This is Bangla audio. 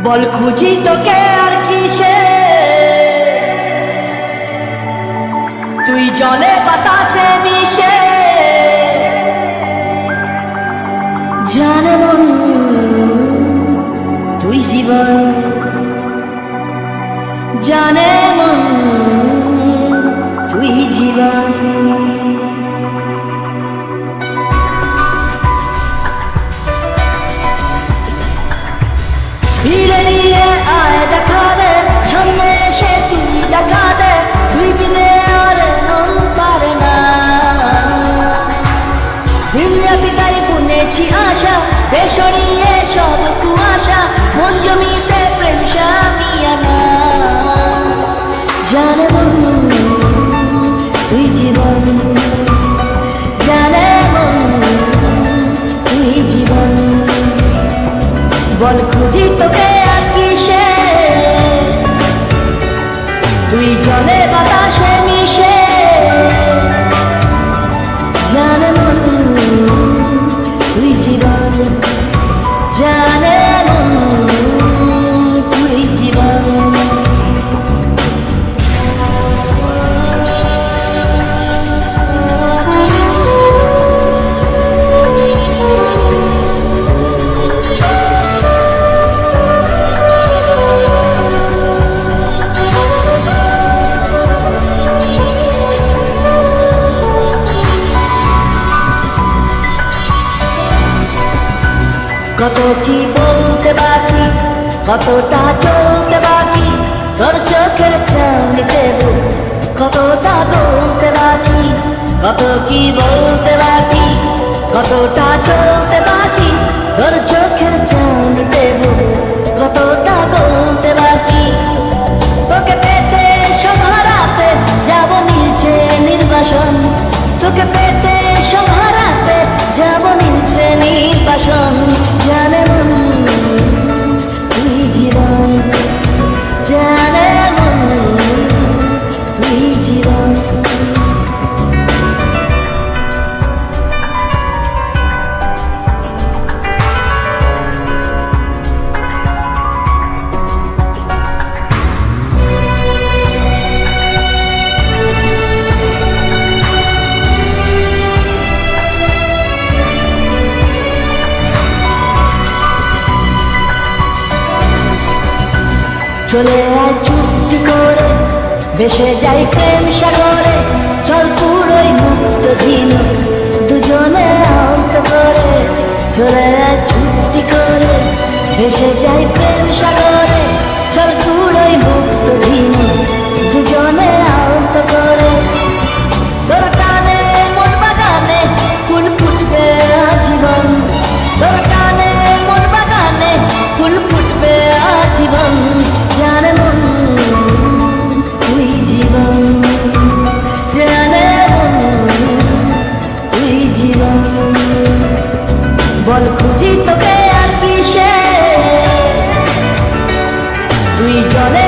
বল খুঁজি তোকে আর কিসে, তুই জলে বাতাসে মিশে। জানে মন তুই জীবন, জানে মন তুই জীবন। ভিড়ে নিয়ে আয় দেখা দে, সামনে এসে তুই দেখা দে, তুই বিনে আর মন পারে না। দিন রাতি তাই বুনেছি আশা, বেসরিয়ে সব কুয়াশা, মন জমিতে প্রেম সামিয়ানা। জানে মন তুই জীবন, জানে মন তুই জীবন। বল খুঁজি তোকে আর কিসে, তুই জলে বাতাসে মিশে। জানে মন তুই জীবন, জানে মন তুই জীবন। কত কি বলতে বাকি, কতটা চলতে বাকি, তোর চোখের ছাউনিতে কতটা বলতে বাকি। কত কি বলতে বাকি, কতটা চলতে বাকি, তোর চোখের ছাউনিতে কতটা বলতে বাকি। তোকে পেতে সব হারাতে যাব মিলছে নির্বাসন, তোকে পেতে সব হারাতে যাব মিলছে নির্বাসন। জানে মন তুই জীবন, জানে মন তুই জীবন। চলে আয় চুক্তি করে, ভেসে যাই প্রেম সাগরে, চল পুরোই মুক্ত ঝিনুক দুজনে অন্ত করে। চলে আয় চুক্তি করে, ভেসে যাই প্রেম সাগরে, চল পুরোই মুক্ত ঝিনুক দুজনে অন্ত করে। তোর টানে মন বাগানে ফুল ফুটবে আজীবন, তোর টানে মন বাগানে ফুল ফুটবে আজীবন। জানে মন তুই জীবন, জানে মন তুই জীবন। বল খুঁজি তোকে আর কিসে, তুই জলে